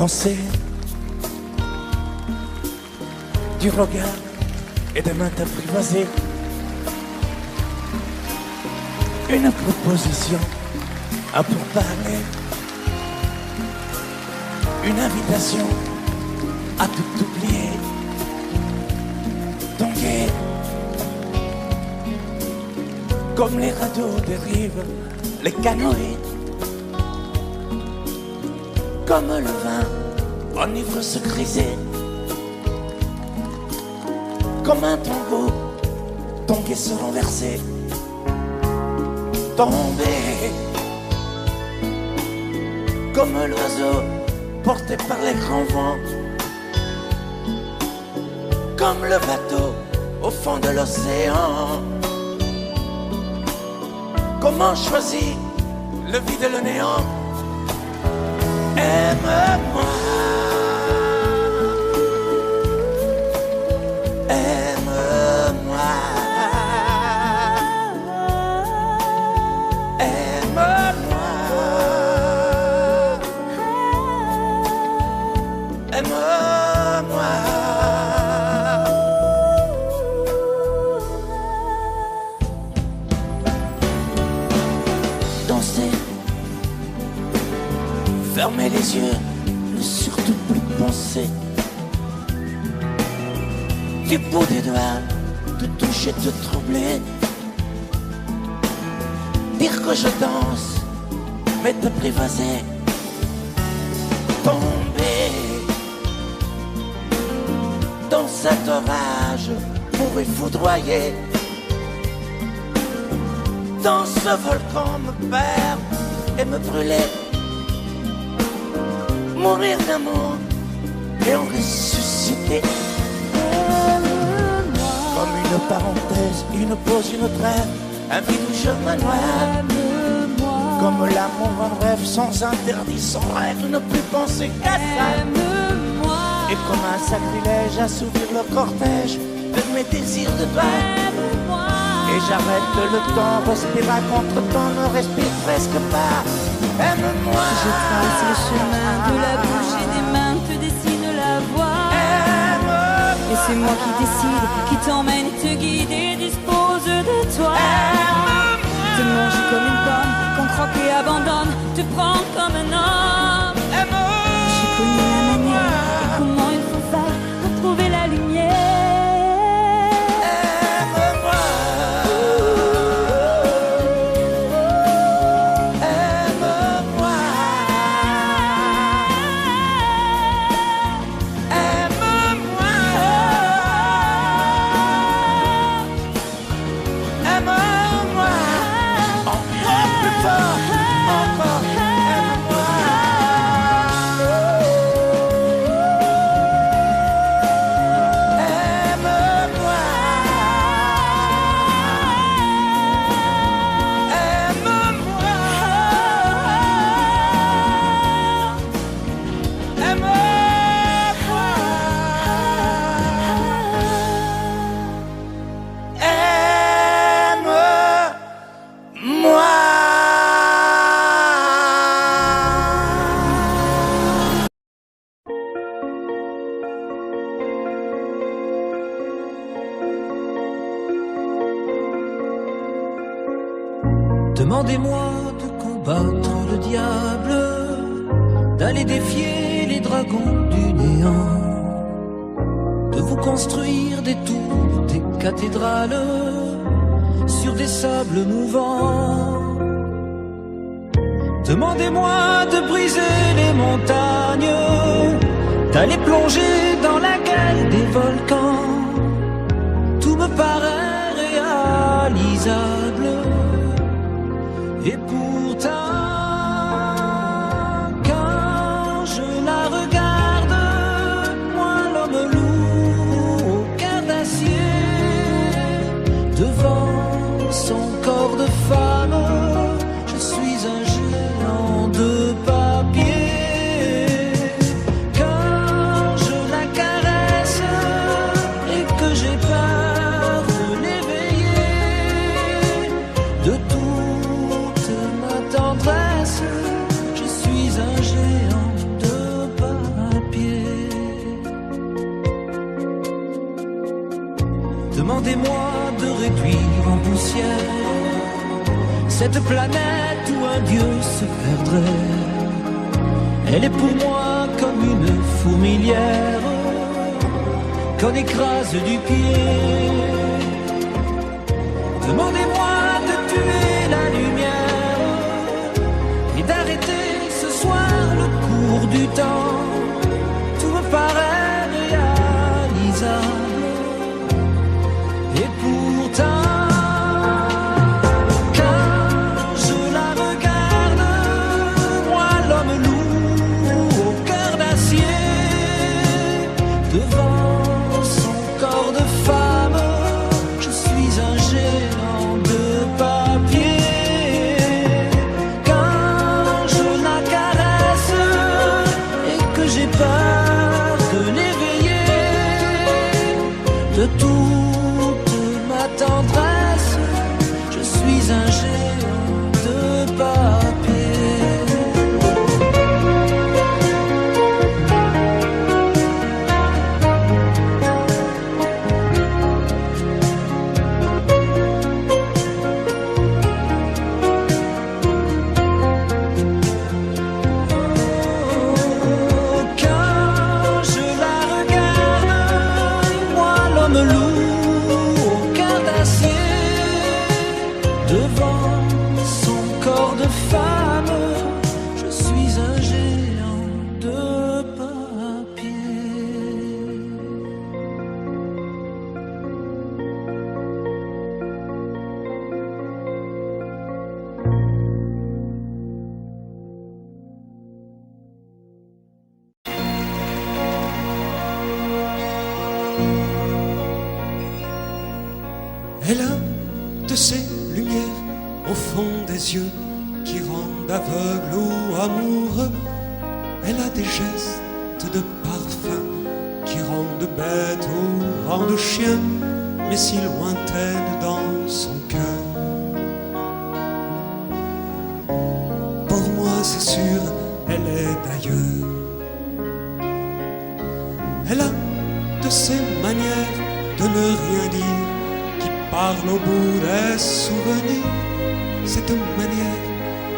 danser du regard et de mains t'apprivoiser. Une proposition à pourparler, une invitation à tout oublier. Ton guet, comme les radeaux dérivent, les canoës, comme le vin enivre se griser. Comme un tombeau, ton guet se renversait, tomber. Comme l'oiseau porté par les grands vents, comme le bateau au fond de l'océan. Comment choisir le vide et le néant? Aime-moi, aime-moi, aime-moi, aime-moi. Danser, fermer les yeux, ne surtout plus penser. Du bout des doigts, te toucher, te troubler. Dire que je danse, mais t'apprivoiser. Tomber dans cet orage pour y foudroyer. Dans ce volcan me perdre et me brûler. Mourir d'amour et en ressusciter. Comme une parenthèse, une pause, une trêve, un vide où je me noie. Comme l'amour en rêve, sans interdit, sans règle, ne plus penser qu'à ça. Et comme un sacrilège, assouvir le cortège de mes désirs de toi. Et j'arrête le temps, respire à contre-temps, ne respire presque pas. Aime-moi. Je trace le chemin de la bouche et des mains, te dessine la voie. Et c'est moi qui décide, qui t'emmène, te guide et dispose de toi. Te mange comme une pomme, qu'on croque et abandonne, te prends comme un homme. J'ai connu la manière et comment il faut faire pour trouver la lumière. Demandez-moi de combattre le diable, d'aller défier les dragons du néant, de vous construire des tours, des cathédrales sur des sables mouvants. Demandez-moi de briser les montagnes, d'aller plonger dans la gueule des volcans. Tout me paraît réalisable. Et pourtant, quand je la regarde, moi l'homme loup au cœur d'acier, devant son corps de femme, je suis un géant de papier. Quand je la caresse et que j'ai peur de l'éveiller, de tout tendresse, je suis un géant de papier. Demandez-moi de réduire en poussière cette planète où un Dieu se perdrait. Elle est pour moi comme une fourmilière qu'on écrase du pied. Demandez-moi de tuer la lumière et d'arrêter ce soir le cours du temps. Tout me paraît réalisable et pourtant de toute ma tendresse, je suis un géant de papier. Elle a de ces lumières au fond des yeux qui rendent aveugle ou amoureux. Elle a des gestes de parfum qui rendent bête ou rendent chien, mais si lointaine dans son cœur. Pour moi c'est sûr, elle est d'ailleurs. Elle a de ces manières de ne rien dire parle au bout des souvenirs, cette manière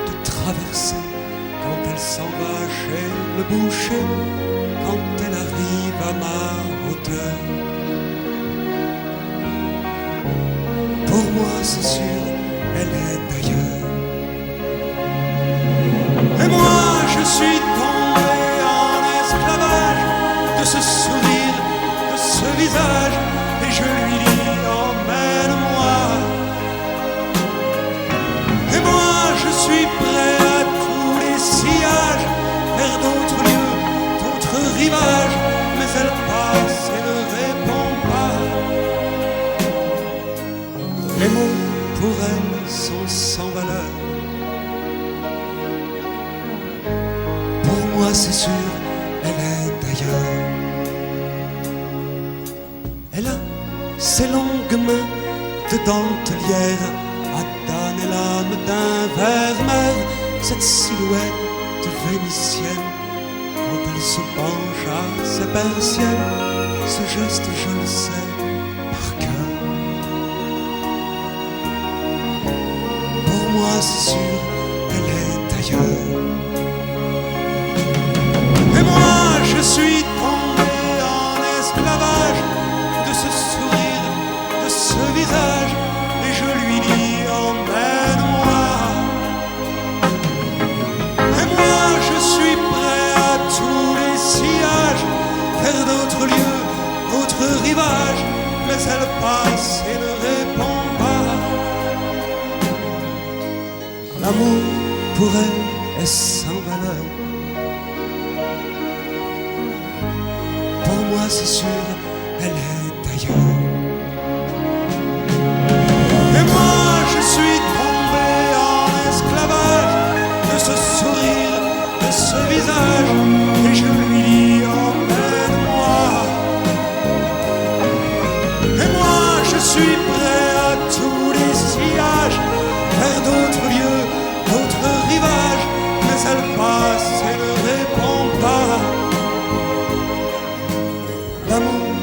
de traverser quand elle s'en va chez le boucher, quand elle arrive à ma hauteur. Pour moi c'est sûr, elle est d'ailleurs. Et moi je suis tombé en esclavage de ce sourire, de ce visage, et je lui dis emmène-moi. Et moi je suis prêt à tous les sillages, vers d'autres lieux, d'autres rivages, mais elle passe et ne répond pas. Les mots pour elle sont sans valeur. Pour moi c'est sûr, elle est d'ailleurs. Elle a ses longues mains de dentelière à damner l'âme d'un vermeer, cette silhouette vénitienne quand elle se penche à ses persiennes, ce geste je le sais par cœur. Pour moi c'est sûr, elle est d'ailleurs. Et moi je suis tombé en esclavage de ce sourire, de ce visage, et je lui dis emmène-moi. Et moi je suis prêt à tous les sillages, vers d'autres lieux, d'autres rivages, mais elle passe et ne répond pas. L'amour pour elle est sans valeur. Pour moi c'est sûr, elle est d'ailleurs. Et moi je suis tombé en esclavage de ce sourire, de ce visage, et je lui dis emmène-moi. Et moi je suis prêt à tous les sillages, vers d'autres lieux, d'autres rivages, mais elle passe et ne répond pas. L'amour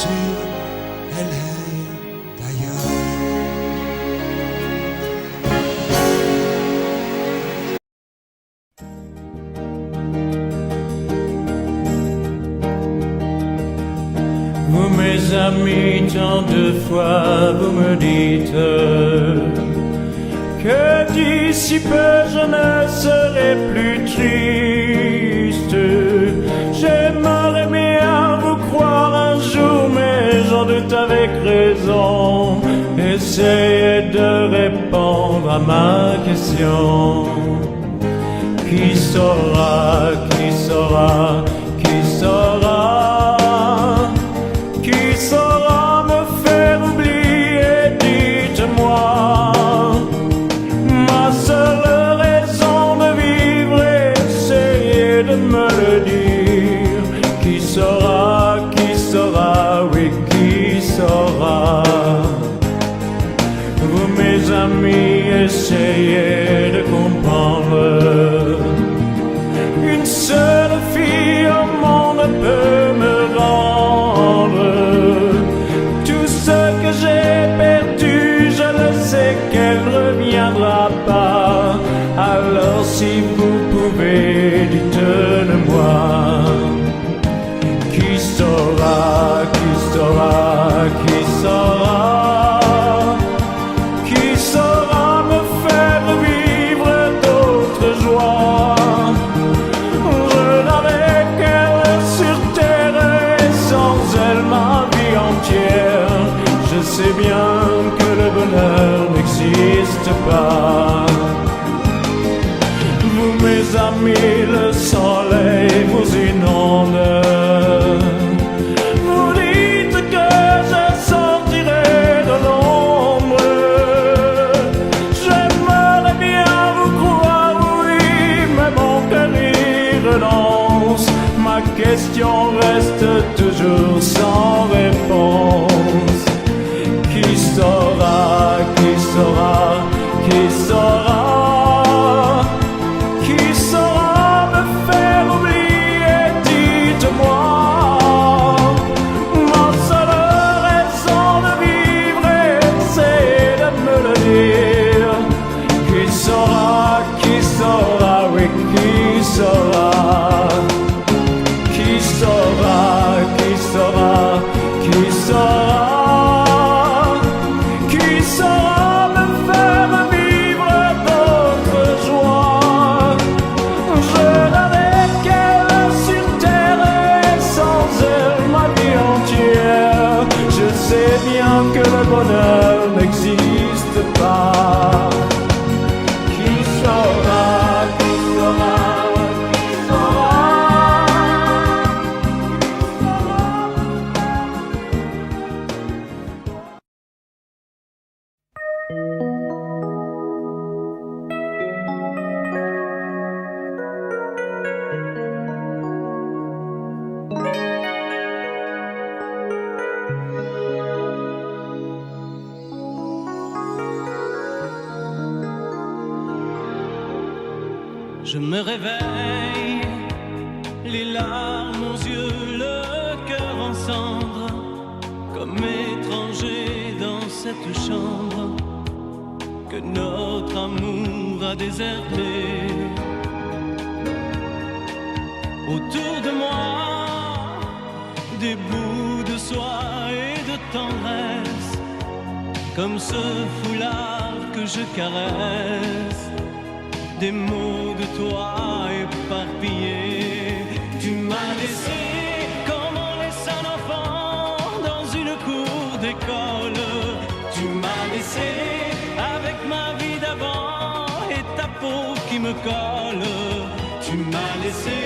sûr, elle est d'ailleurs. Vous mes amis, tant de fois vous me dites que d'ici peu je ne serai plus triste. J'aimerais bien vous croire un jour, mais j'en doute avec raison. Essayez de répondre à ma question. Qui saura, qui saura, qui saura, qui saura me faire oublier, dites-moi. Ma seule raison de vivre, essayez de me le dire. Qui saura, oui, qui saura. Vous mes amis, essayez de comprendre. Une seule fille au monde peut me rendre tout ce que j'ai perdu. Je le sais qu'elle reviendra pas. Alors si vous pouvez, dites-le-moi. Qui saura, qui saura, qui saura, qui saura me faire vivre d'autres joies. Je n'avais qu'elle sur terre et sans elle ma vie entière. Je sais bien que le bonheur n'existe pas. Vous mes amis, le soleil vous inonde. Vous dites que je sortirai de l'ombre. J'aimerais bien vous croire, oui, mais mon cœur y renonce. Ma question reste toujours sans réponse. Qui saura, qui saura, qui saura, qui saura me faire oublier, dites-moi. Ma seule raison de vivre, c'est de me le dire. Qui saura, oui, qui saura. Qui saura, qui saura, qui saura. Qui saura me faire vivre d'autres joies. Je n'avais qu'elle sur terre et sans elle ma vie entière. Je sais bien que le bonheur n'existe pas. Qui saura, qui saura, qui saura. Je me réveille, les larmes aux yeux, le cœur en cendres, comme étranger dans cette chambre que notre amour a déserté. Autour de moi, des bouts de soie et de tendresse, comme ce foulard que je caresse. Des mots de toi éparpillés. Tu m'as laissé comme on laisse un enfant dans une cour d'école. Tu m'as laissé avec ma vie d'avant et ta peau qui me colle. Tu m'as laissé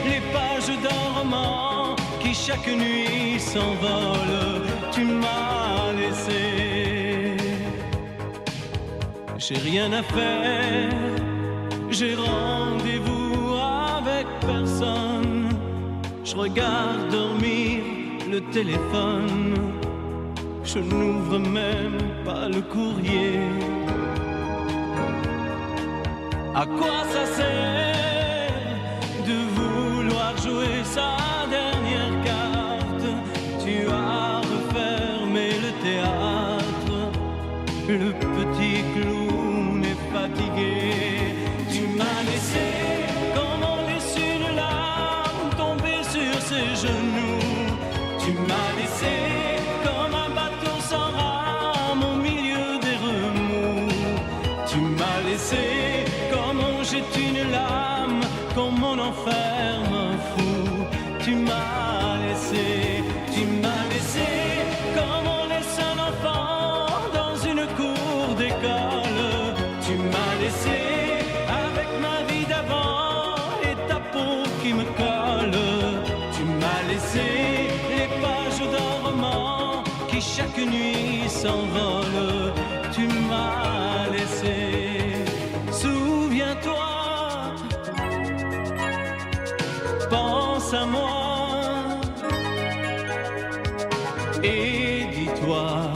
les pages d'un roman qui chaque nuit s'envole. Tu m'as laissé. J'ai rien à faire. J'ai rendez-vous avec personne. Je regarde dormir le téléphone. Je n'ouvre même pas le courrier. À quoi ça sert de vouloir jouer sa dernière carte? Tu as le petit clown est fatigué. Tu m'as laissé comme on laisse une larme tomber sur ses genoux. Tu m'as laissé comme un bateau sans rame au milieu des remous. Tu m'as laissé comme on jette une lame, comme on enferme un fou. Tu m'as laissé comme on laisse un enfant dans une cour d'école. Tu m'as laissé avec ma vie d'avant et ta peau qui me colle. Tu m'as laissé les pages d'un roman qui chaque nuit s'envolent. Tu m'as laissé, souviens-toi, pense à moi et dis-toi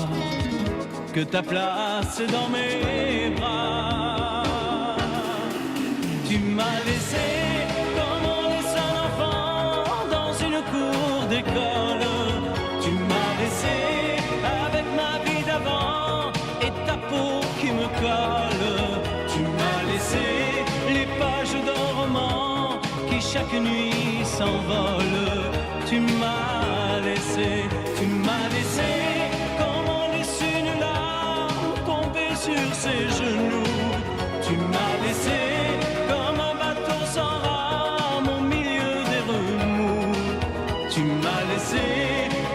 que ta place est dans mes bras. Tu m'as laissé comme on laisse un enfant dans une cour d'école. Tu m'as laissé avec ma vie d'avant et ta peau qui me colle. Tu m'as laissé les pages d'un roman qui chaque nuit s'envolent. Tu m'as laissé comme on laisse une larme tomber sur ses genoux. Tu m'as laissé comme un bateau sans rame au milieu des remous. Tu m'as laissé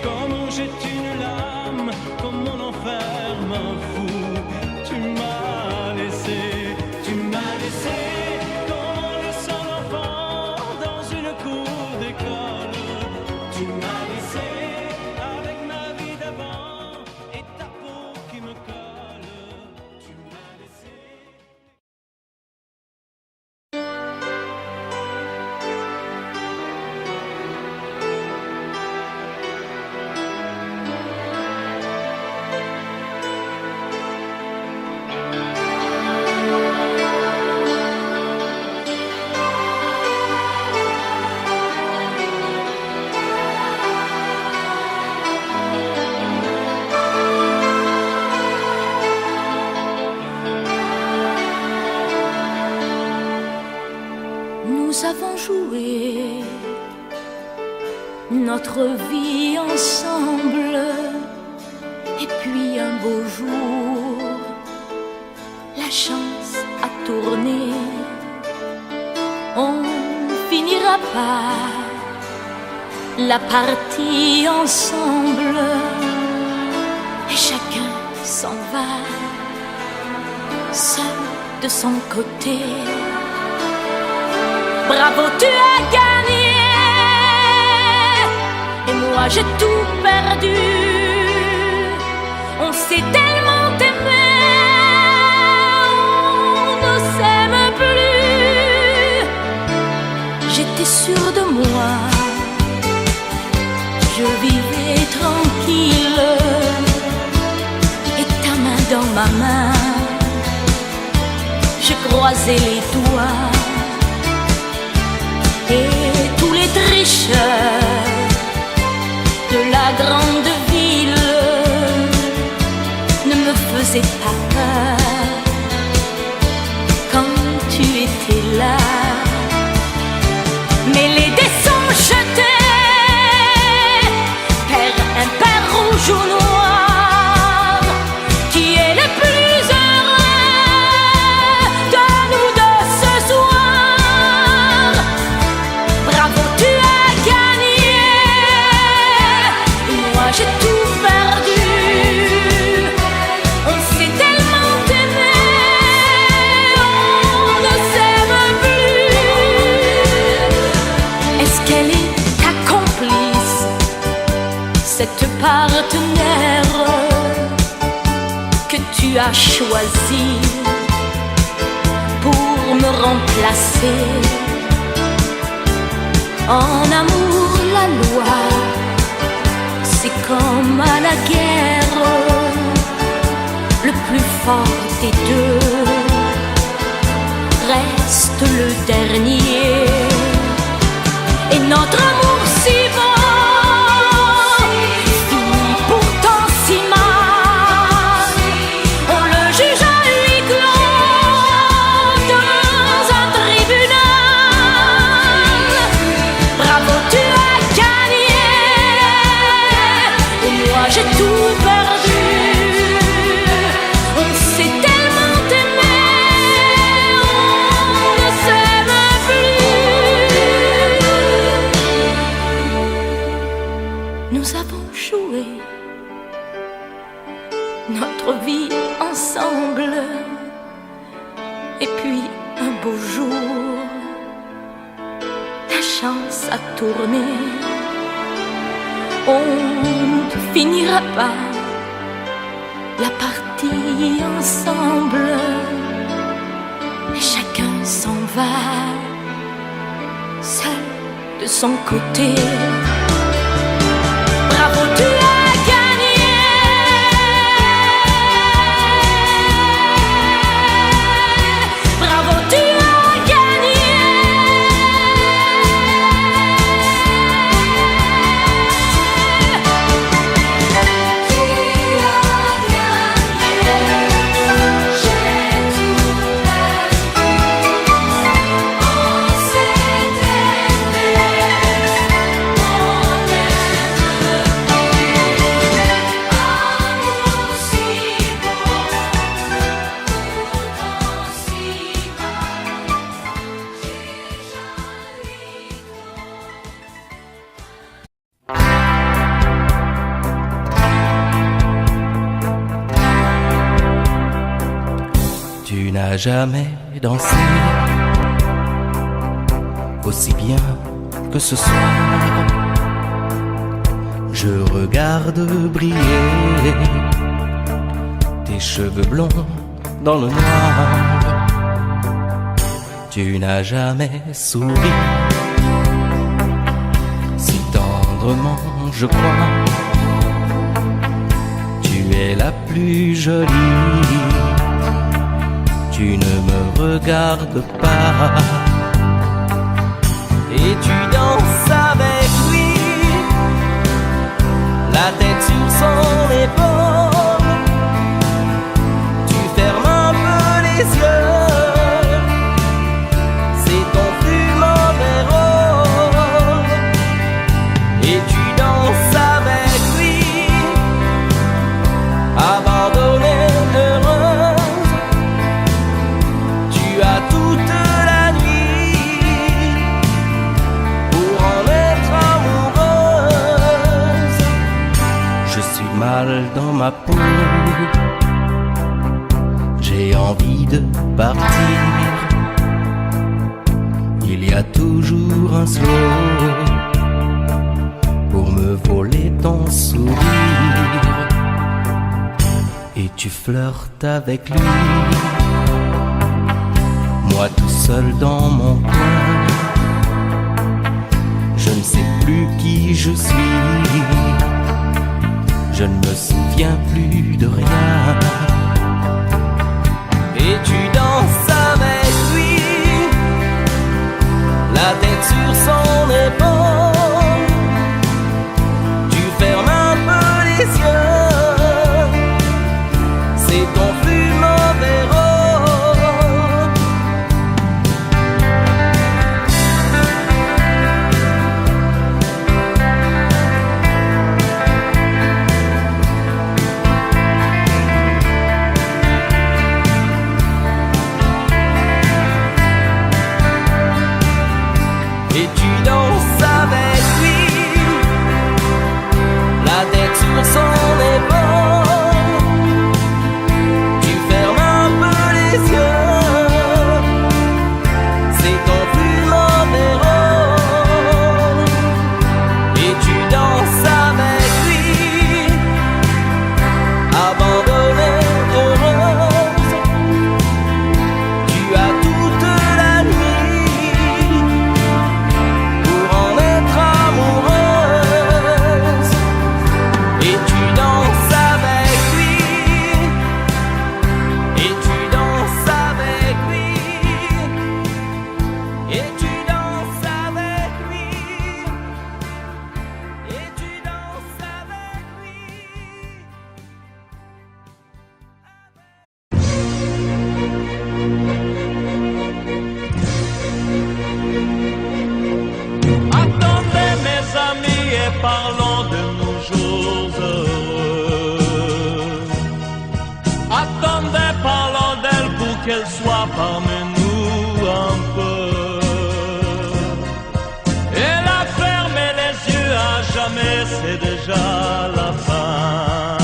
comme on jette une lame, comme on enferme un fou. Tu m'as laissé comme on laisse un enfant dans une cour d'école. Tu m'as laissé avec ma vie d'avant et ta peau qui me colle. Tu m'as laissé. Nous avons joué notre vie ensemble, et puis un beau jour, la chance a tourné. On finira par la partie ensemble, et chacun s'en va, seul de son côté. Bravo, tu as gagné, et moi j'ai tout perdu. On s'est tellement aimé, on ne s'aime plus. J'étais sûre de moi, je vivais tranquille, et ta main dans ma main, je croisais les doigts. Et tous les tricheurs de la grande ville ne me faisaient pas peur quand tu étais là. Mais les dés sont jetés, pair impair, rouge ou noir. Qui est le plus heureux de nous deux ce soir? Bravo, tu as gagné, moi j'ai tout perdu. On s'est tellement aimé, on ne s'aime plus. Est-ce qu'elle est ta complice, cette partenaire que tu as choisi pour me remplacer? En amour, la loi, c'est comme à la guerre, le plus fort des deux reste le dernier. Et notre amour si beau finit pourtant si mal. On notre vie ensemble. Et puis un beau jour, la chance a tourné. On ne finira pas la partie ensemble. Et chacun s'en va, seul de son côté. Bravo, tu as gagné. Bravo, tu as gagné. Tu as gagné. J'ai tout perdu. On s'est aimé. On amour si beau, pourtant si bas. J'ai joli Tu n'as jamais dansé aussi bien que ce soir. Je regarde briller tes cheveux blonds dans le noir. Tu n'as jamais souri si tendrement, je crois. Tu es la plus jolie. Tu ne me regardes pas et tu danses avec lui, la tête sur son épaule. Tu fermes un peu les yeux, c'est ton plus mauvais rôle. Et tu danses avec lui, abandonnée, heureuse. Tu as toute la nuit pour en être amoureuse. Je suis mal dans ma peau, j'ai envie de partir. Il y a toujours un slow pour me voler ton sourire. Et tu flirtes avec lui, moi tout seul dans mon coin. Je ne sais plus qui je suis, je ne me souviens plus de rien. Et tu danses avec lui, la tête sur son épaule. Tu fermes un peu les yeux, c'est ton plus mauvais rôle. Et tu danses avec lui, la tête sur son épaule. Tu fermes un peu les yeux, c'est ton plus mauvais rôle. Et tu danses avec lui, abandonnée, heureuse. Tu as toute la nuit pour en être amoureuse. Et tu danses avec lui, et tu danses avec lui, et tu danses avec lui, et tu danses avec lui. Attendez mes amis et parlons de nos jours heureux. Attendez, parlons d'elle pour qu'elle soit parmi nous un peu. Elle a fermé les yeux à jamais, c'est déjà la fin.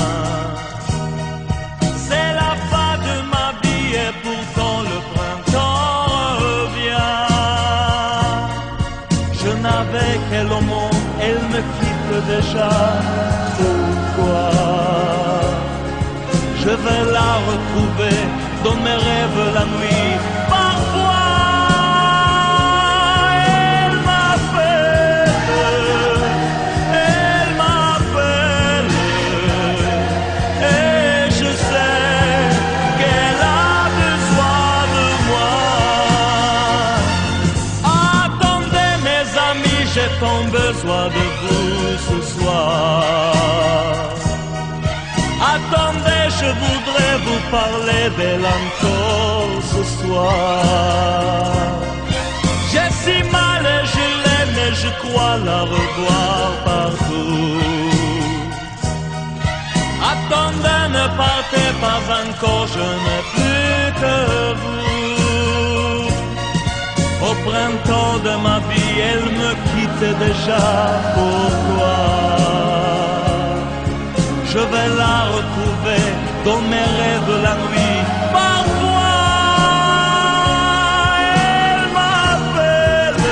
je vais la retrouver dans mes rêves la nuit. Parfois, elle m'appelle, et je sais qu'elle a besoin de moi. Attendez mes amis, j'ai tant besoin de vous ce soir. Attendez, je voudrais vous parler d'elle encore ce soir. J'ai si mal et je l'aime et je crois la revoir partout. Attendez, ne partez pas encore, je n'ai plus que vous. Au printemps de ma vie, elle me quitte déjà, pourquoi? Je vais la retrouver dans mes rêves la nuit. Parfois, elle m'appelle,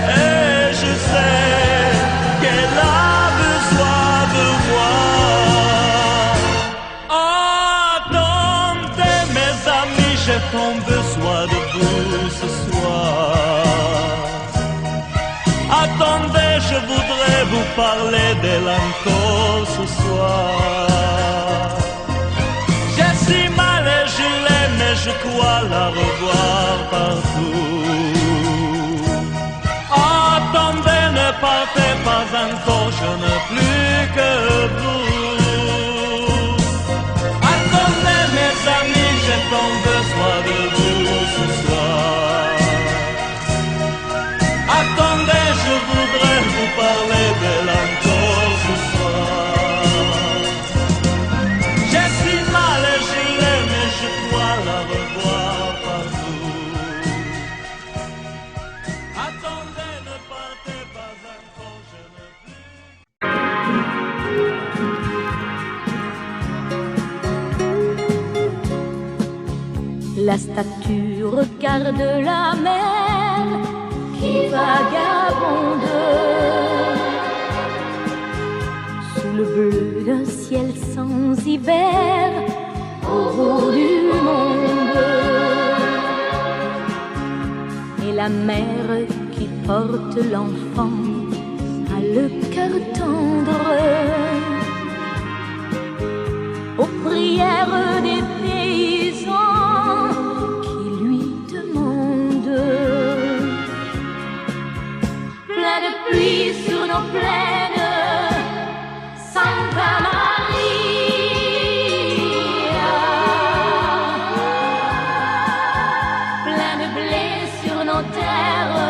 et je sais qu'elle a besoin de moi. Attendez mes amis, j'ai tant besoin de vous ce soir. Attendez, je voudrais vous parler d'elle encore ce soir. J'ai si mal et je l'aime et je crois la revoir partout. Attendez, ne partez pas encore, je n'ai plus que vous. Attendez mes amis, j'ai tant besoin de vous ce soir. Attendez, je voudrais vous parler d'elle encore ce soir. J'ai si mal et je l'aime et je crois la revoir partout. Attendez, ne partez pas encore, je n'ai plus. La statue regarde la mer qui vagabonde sous le bleu d'un ciel sans hiver au bout du monde. Et la mère qui porte l'enfant a le cœur tendre aux prières des paysans qui lui demandent. Plein de pluie sur nos plaines, Santa Maria. Plein de blé sur nos terres,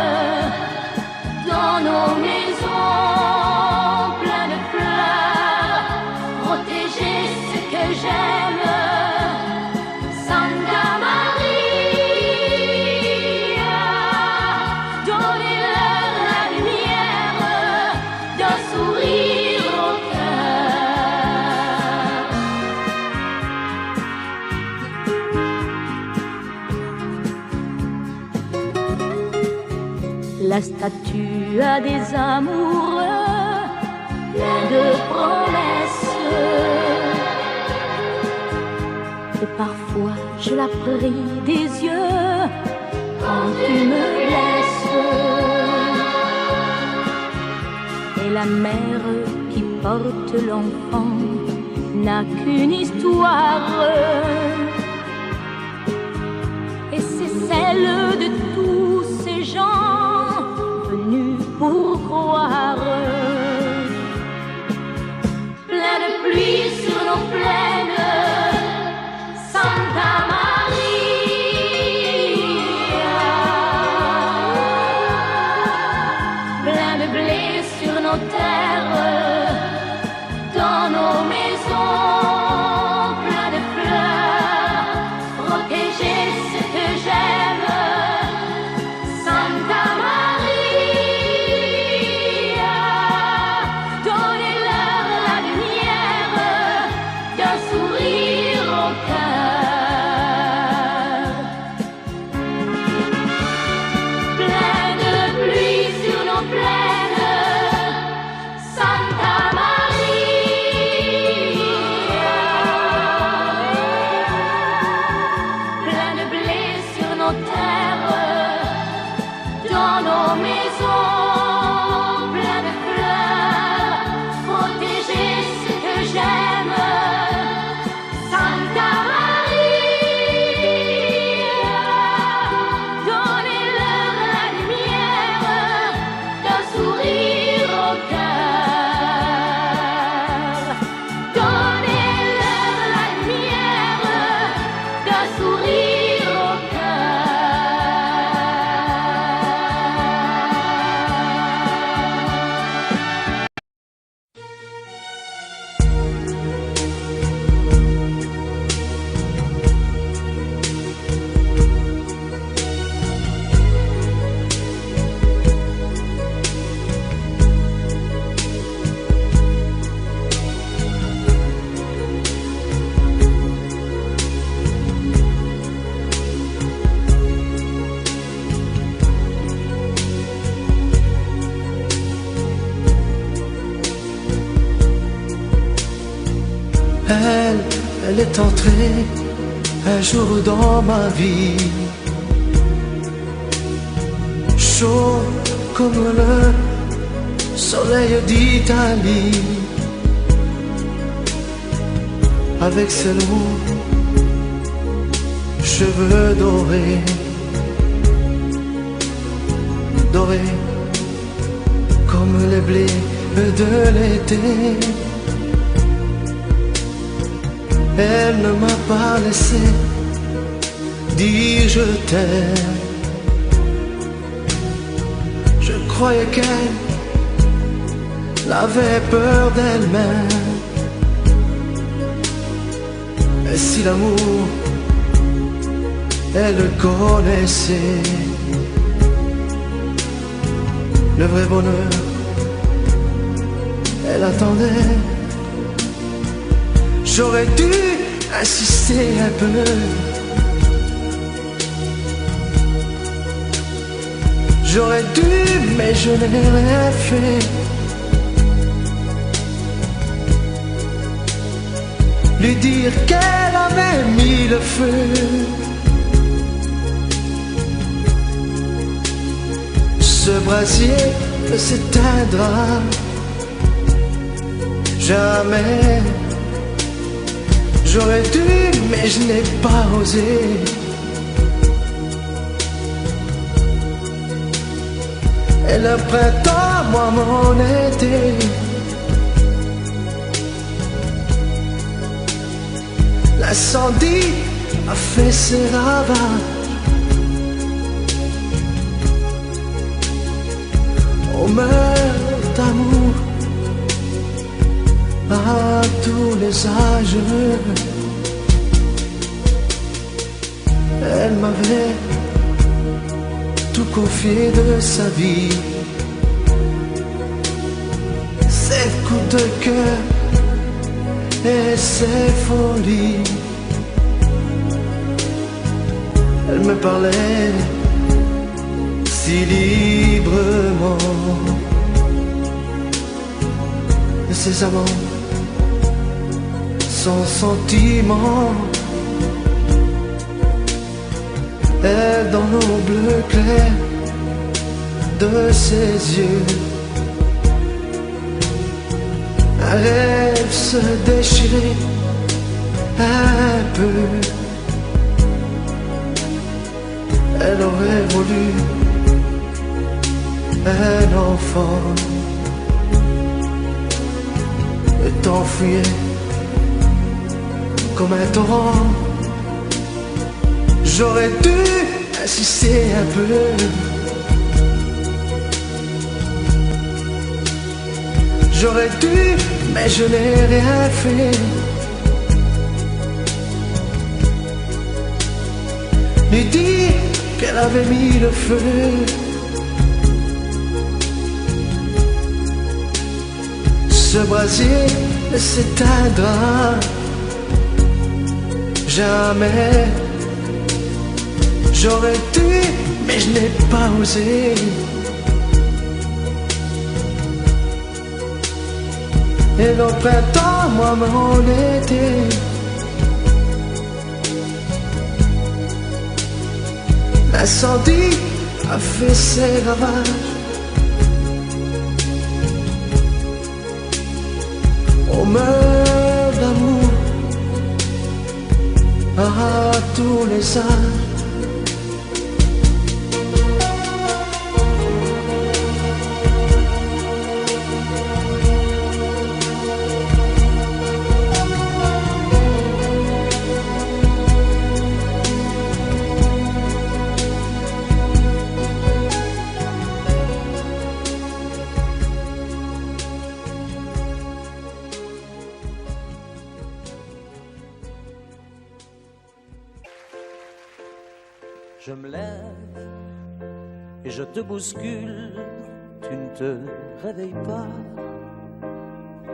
dans nos maisons. Plein de fleurs, protéger ce que j'aime. Santa Maria, donnez-leur la lumière d'un sourire au cœur. La statue a des amoureux, plein de promesses. Et parfois je la prie des yeux quand tu me laisses. Et la mère qui porte l'enfant n'a qu'une histoire, et c'est celle de tous ces gens venus pour croire. Plein de pluie sur nos plaines, Santa Maria. Plein de blé sur nos terres, dans nos maisons. Plein de fleurs, protéger ce que j'aime. Santa Maria, donnez-leur la lumière d'un Elle est entrée un jour dans ma vie, chaud comme le soleil d'Italie, avec ses longs cheveux dorés, dorés comme les blés de l'été. Elle ne m'a pas laissé dire je t'aime. Je croyais qu'elle avait peur d'elle-même. Et si l'amour, elle le connaissait, le vrai bonheur, elle attendait. J'aurais dû insister un peu, j'aurais dû, mais je n'ai rien fait. Lui dire qu'elle avait mis le feu. Ce brasier ne s'éteindra jamais. J'aurais dû, mais je n'ai pas osé. Et le printemps, moi mon été, l'incendie a fait ses ravages. On meurt d'amour à tous les âges. Elle m'avait tout confié de sa vie, ses coups de cœur et ses folies. Elle me parlait si librement de ses amants, sans sentiment. Et dans nos bleus clairs de ses yeux, un rêve se déchirait un peu. Elle aurait voulu un enfant et t'enfuyait comme un torrent. J'aurais dû insister un peu, j'aurais dû, mais je n'ai rien fait. Lui dire qu'elle avait mis le feu. Ce brasier ne s'éteindra jamais. J'aurais dû, mais je n'ai pas osé. Et le printemps, moi mon été, l'incendie a fait ses ravages. On meurt d'amour à tous les âges. Je me lève et je te bouscule, tu ne te réveilles pas.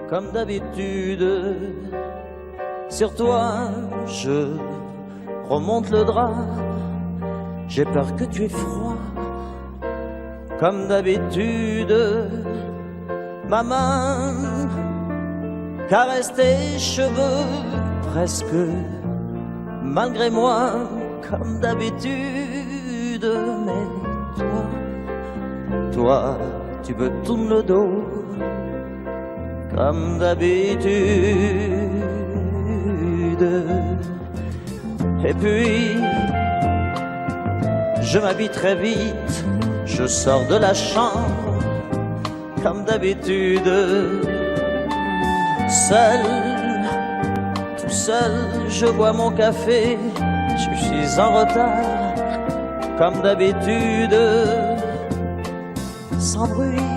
Comme d'habitude, sur toi je remonte le drap. J'ai peur que tu aies froid. Comme d'habitude, ma main caresse tes cheveux presque malgré moi, comme d'habitude. Mais toi, tu me tournes le dos comme d'habitude. Et puis, je m'habille très vite, je sors de la chambre comme d'habitude. Seul, tout seul, je bois mon café, je suis en retard comme d'habitude. Sans bruit,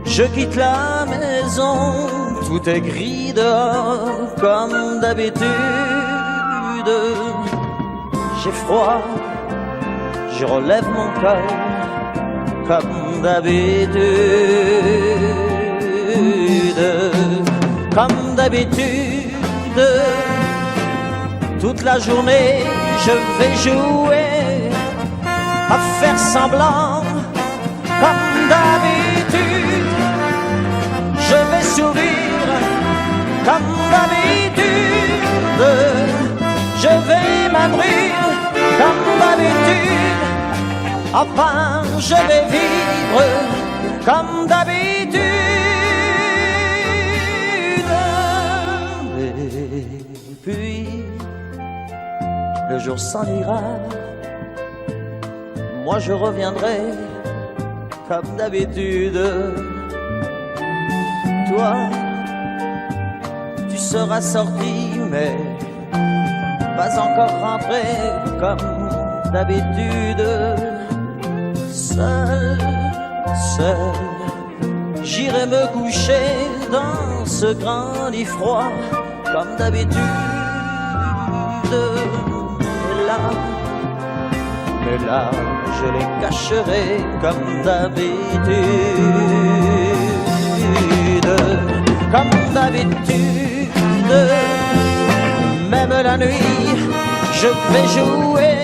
je quitte la maison, tout est gris dehors comme d'habitude. J'ai froid, je relève mon cœur comme d'habitude. Comme d'habitude, toute la journée je vais jouer à faire semblant. Comme d'habitude, je vais sourire. Comme d'habitude, je vais m'abrir. Comme d'habitude, enfin je vais vivre. Comme d'habitude. Et puis, le jour s'en ira. Moi je reviendrai comme d'habitude. Toi, tu seras sorti, mais pas encore rentré comme d'habitude. Seul, seul, j'irai me coucher dans ce grand lit froid comme d'habitude. Mais là, je les cacherai comme d'habitude. Comme d'habitude, même la nuit, je vais jouer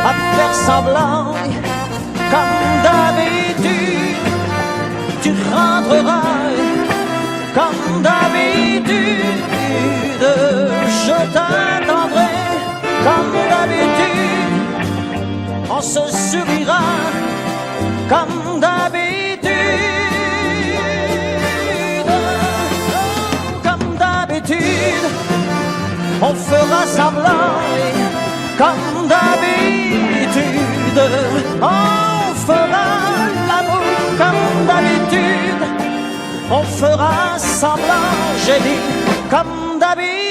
à faire semblant. Comme d'habitude, tu rentreras. Comme d'habitude, je t'attendrai. Comme d'habitude, on se sourira. Comme d'habitude, comme d'habitude, on fera semblant. Comme d'habitude, on fera l'amour. Comme d'habitude, on fera semblant. J'ai dit comme d'habitude.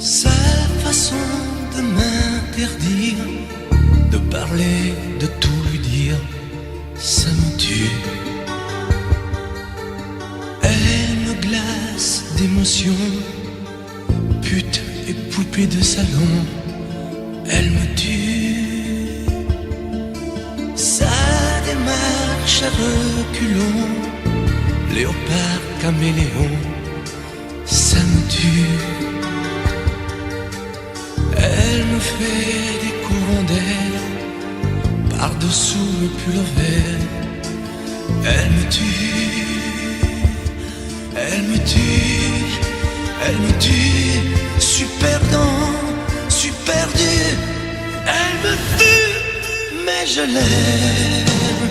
Sa façon de m'interdire de parler, de tout lui dire, ça me tue. Elle me glace d'émotion, pute et poupée de salon, elle me tue. Sa démarche à reculons, léopard caméléon, ça me tue. Elle me fait des courants d'air par-dessous le pull vert. Elle me tue, elle me tue, elle me tue. Super perdant, super dur. Elle me tue, mais je l'aime.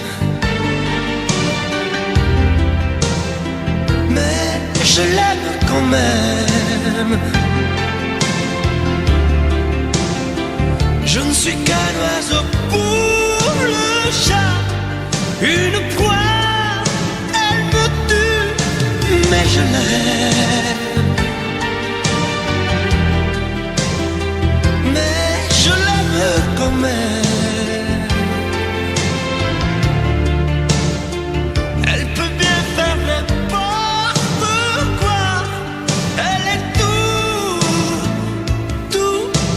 Mais je l'aime quand même. Je ne suis qu'un oiseau pour le chat, une proie, elle me tue, mais je l'aime. Mais je l'aime quand même. Elle peut bien faire n'importe quoi, elle est tout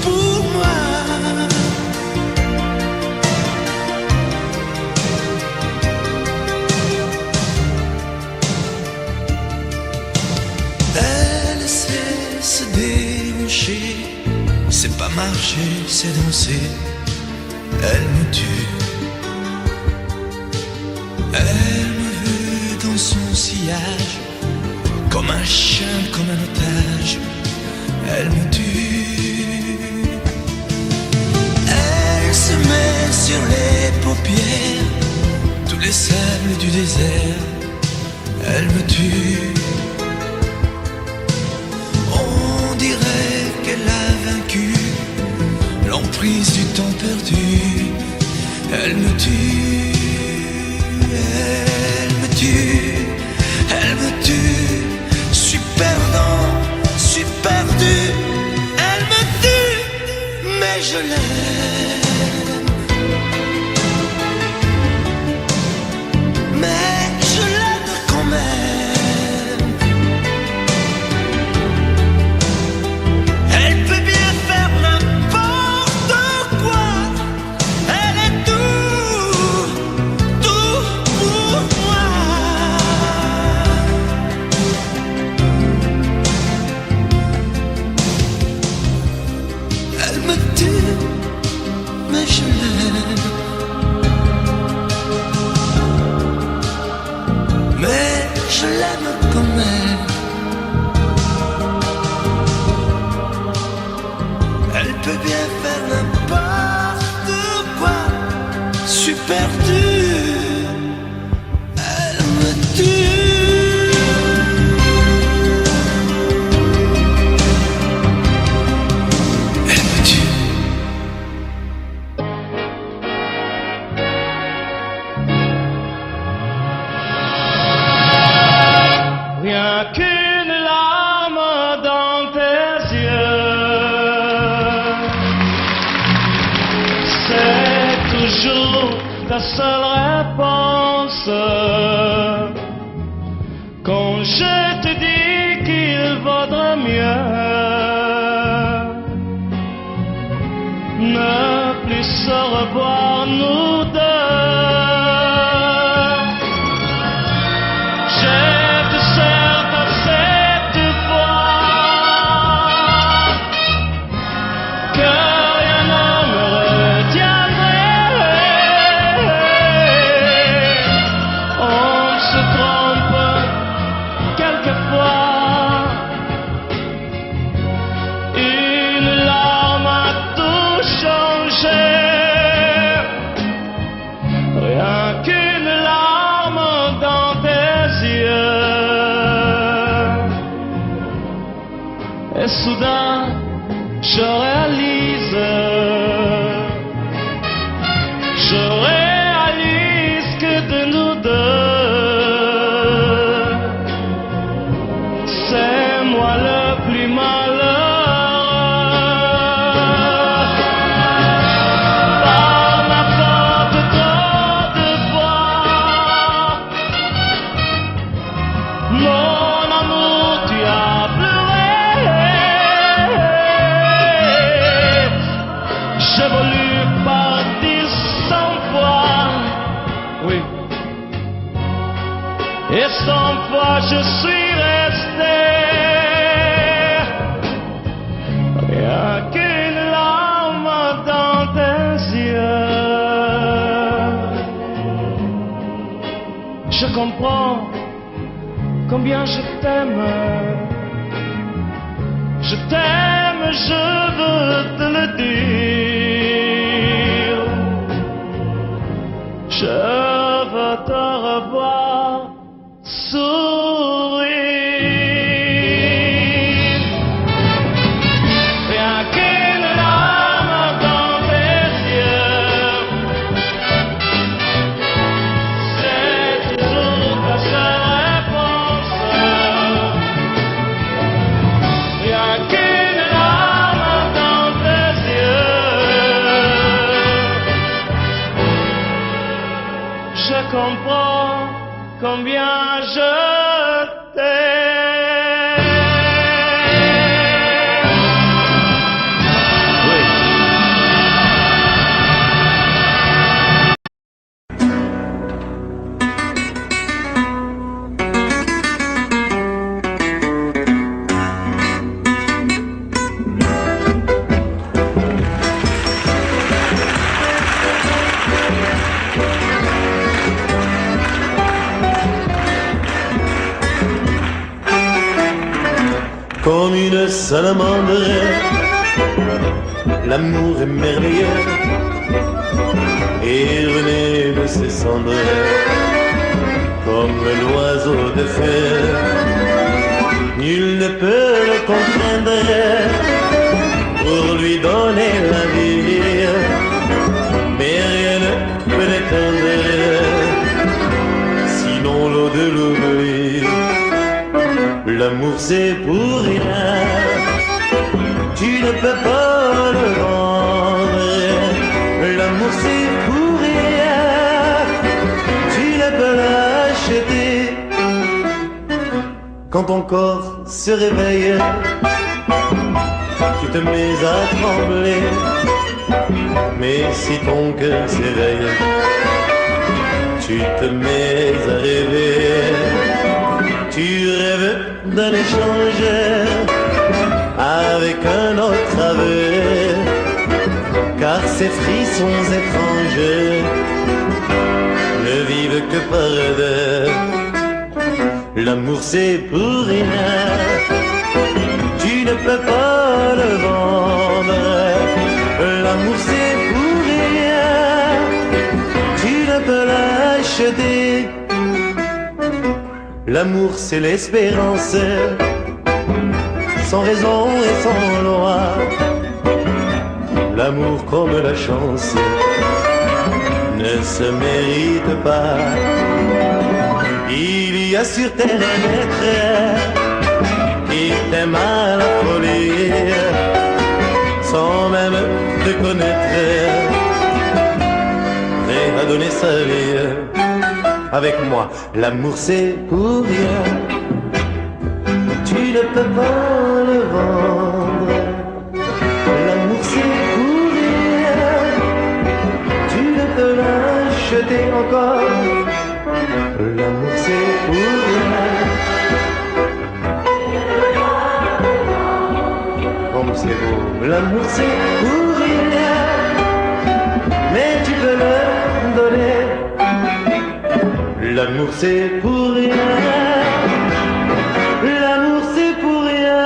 pour moi. Elle sait se déhancher, c'est pas marcher, c'est danser. Elle me tue. Elle me veut dans son sillage, comme un chien, comme un otage. Elle me tue. Elle se met sur les paupières tous les sables du désert. Elle me tue. On dirait qu'elle a vaincu l'emprise du temps perdu. Elle me tue, elle me tue, elle me tue. Suis perdant, suis perdu. Elle me tue, mais je l'aime. Mais je l'aime quand même. Elle peut bien faire n'importe quoi. Elle est tout pour moi. Elle me tue, mais je l'aime. Mais je l'aime quand même. Elle peut bien faire n'importe quoi. Super dur. Elle me tue. Elle me tue. Rien qu'une larme dans tes yeux, c'est toujours ta seule réponse. Quand je te dis qu'il vaudrait mieux ne plus se revoir nous deux. Je te serre à cette fois que rien ne me retiendrait. On se trompe quelquefois. Une larme a tout changé. Rien qu'une larme dans tes yeux. Et soudain, je réalise que de nous deux, c'est moi le plus malheureux. je suis resté. Rien qu'une larme dans tes yeux. Je comprends combien je t'aime. Je t'aime, je veux te le dire. Je veux te revoir sourire. Rien qu'une larme dans tes yeux, c'est toujours ta seule réponse. Rien qu'une larme dans tes yeux. Je comprends combien je t'aime. Oui. Comme une salamandre, l'amour est merveilleux et renaît de ses cendres comme l'oiseau de feu. Nul ne peut le contraindre pour lui donner la vie, mais rien ne peut l'éteindre, sinon l'eau de l'oubli. L'amour c'est pour rien, tu ne peux pas le vendre. L'amour c'est pour rien, tu ne peux l'acheter. Quand ton corps se réveille, tu te mets à trembler. Mais si ton cœur s'éveille, tu te mets à rêver. Tu rêves d'un échange avec un autre aveu, car ces frissons étranges ne vivent que par deux. L'amour c'est pour rien, tu ne peux pas le vendre. L'amour c'est pour rien, tu ne peux l'acheter. L'amour c'est l'espérance, sans raison et sans loi. L'amour comme la chance ne se mérite pas. Il y a sur terre un être qui t'aime à la folie, sans même te connaître, prêt à donner sa vie. Avec moi, l'amour c'est pour rien, tu ne peux pas le vendre. L'amour c'est pour rien, tu ne peux l'acheter encore. L'amour c'est pour rien, comme c'est beau. L'amour c'est pour rien, mais tu peux le donner. L'amour c'est pour rien, l'amour c'est pour rien.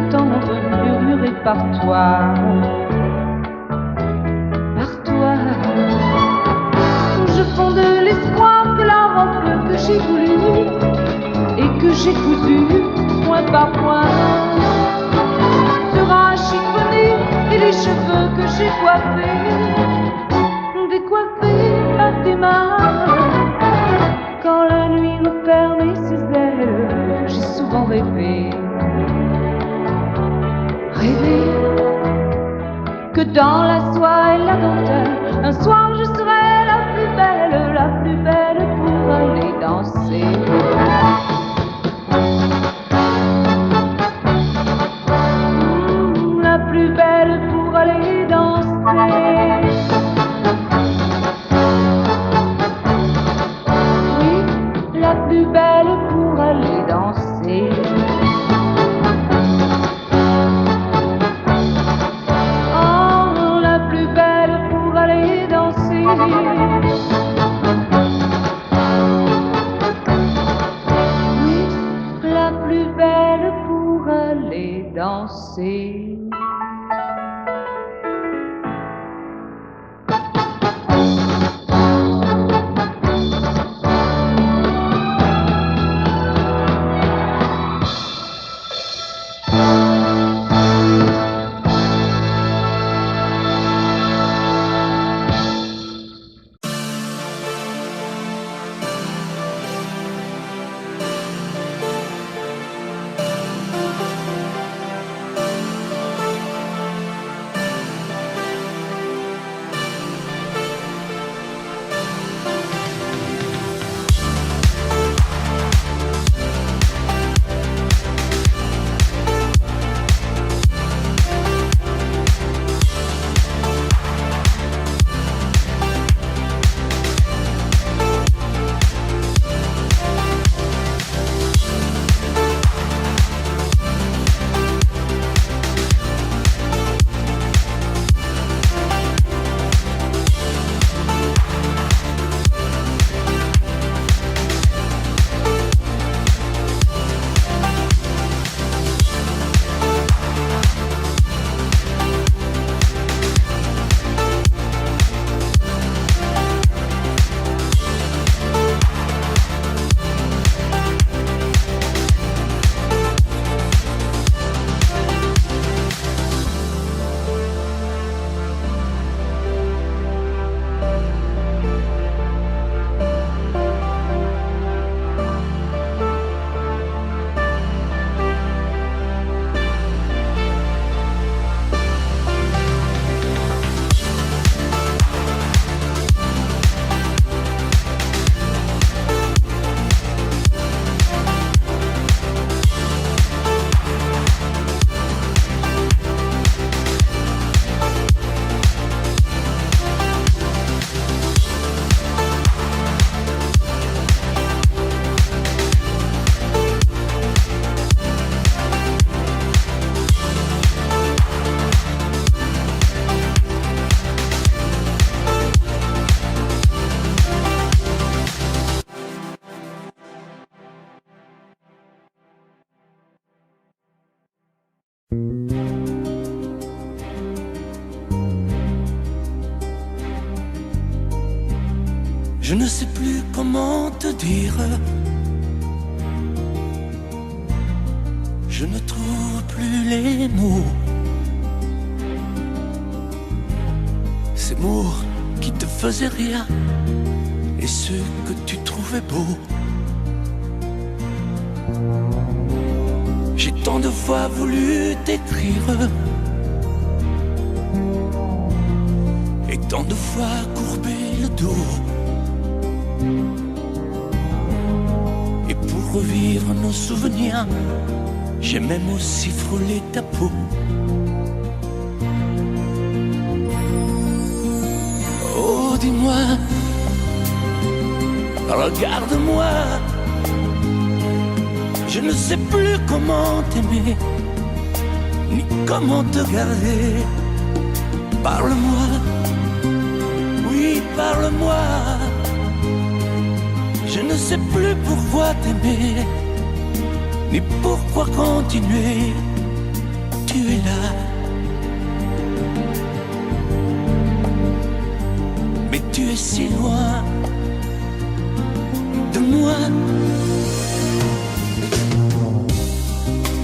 entendre murmurer par toi. Je fonde l'espoir que la robe que j'ai voulue et que j'ai cousue point par point sera chiffonnée, et les cheveux que j'ai coiffés décoiffés par tes mains. Quand la nuit me permet ses ailes, j'ai souvent rêvé que dans la soie et la dentelle, un soir je serai la plus belle pour aller danser. La plus belle pour aller danser. Oui, la plus belle pour aller danser. Oui, la plus belle pour aller danser. Je ne sais plus comment te dire. Je ne trouve plus les mots. Ces mots qui te faisaient rien et ceux que tu trouvais beaux. J'ai tant de fois voulu t'écrire et tant de fois courbé le dos. Et pour revivre nos souvenirs, j'ai même aussi frôlé ta peau. Oh, dis-moi, regarde-moi. Je ne sais plus comment t'aimer, ni comment te garder. Parle-moi, oui, parle-moi. Je ne sais plus pourquoi t'aimer, ni pourquoi continuer. es si loin de moi.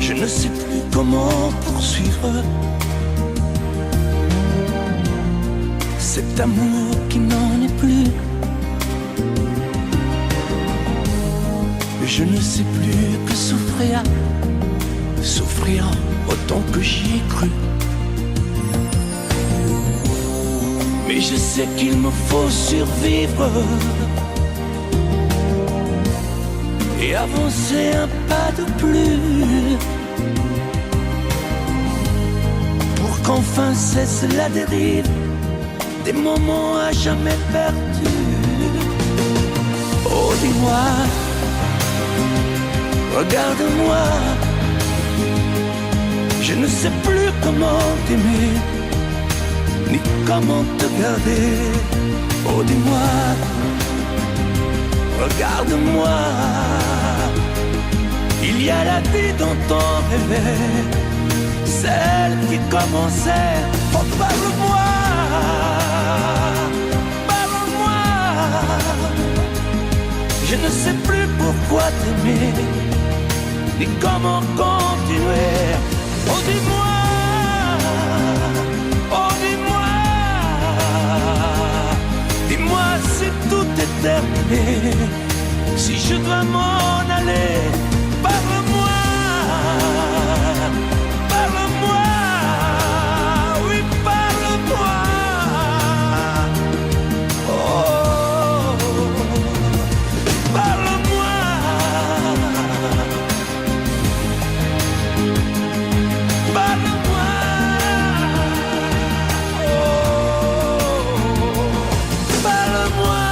Je ne sais plus comment poursuivre cet amour qui n'en est plus. Je ne sais plus que souffrir, souffrir autant que j'y ai cru. Mais je sais qu'il me faut survivre et avancer un pas de plus pour qu'enfin cesse la dérive des moments à jamais perdus. Oh, dis-moi, regarde-moi, je ne sais plus comment t'aimer, ni comment te garder. Oh, dis-moi, regarde-moi, il y a la vie dont on rêvait, celle qui commençait. Oh, parle-moi, parle-moi, je ne sais plus pourquoi t'aimer, ni comment continuer. Oh, dis-moi, oh, dis-moi, dis-moi si tout est terminé, si je dois m'en aller. Parle-moi, parle-moi, oui, parle-moi. Oh, parle-moi. Parle-moi, oh, parle-moi.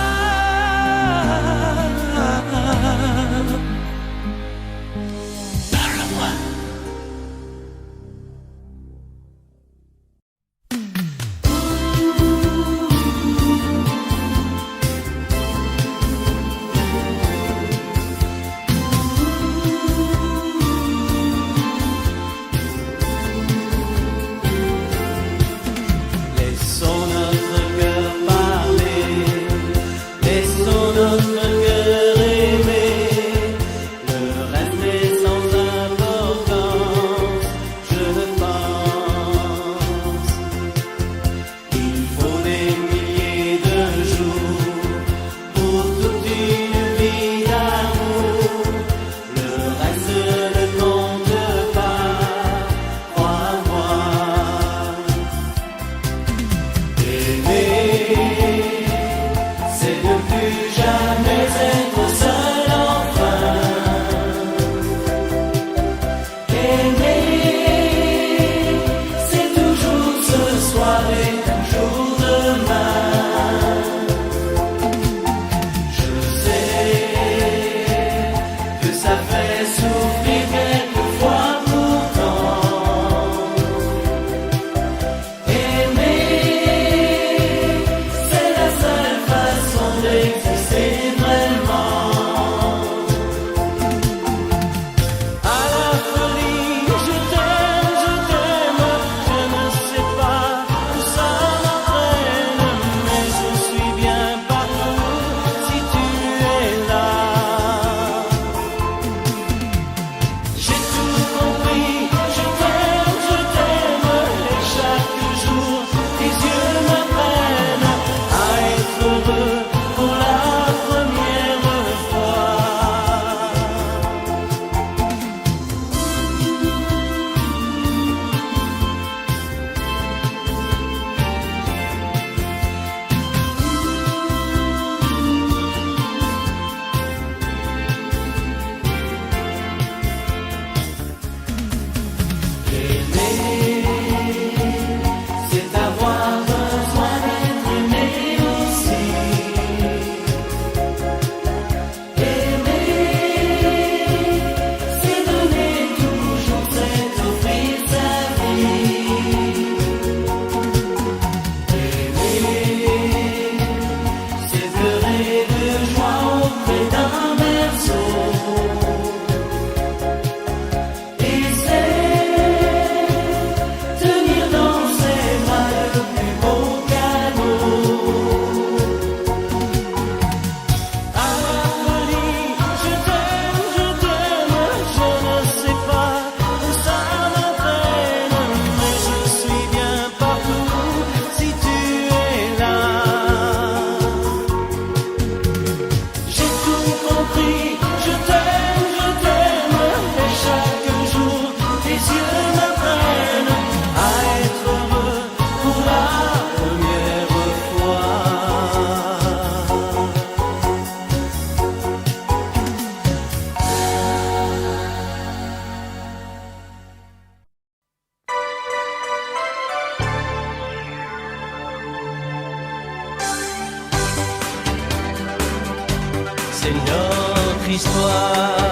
c'est notre histoire.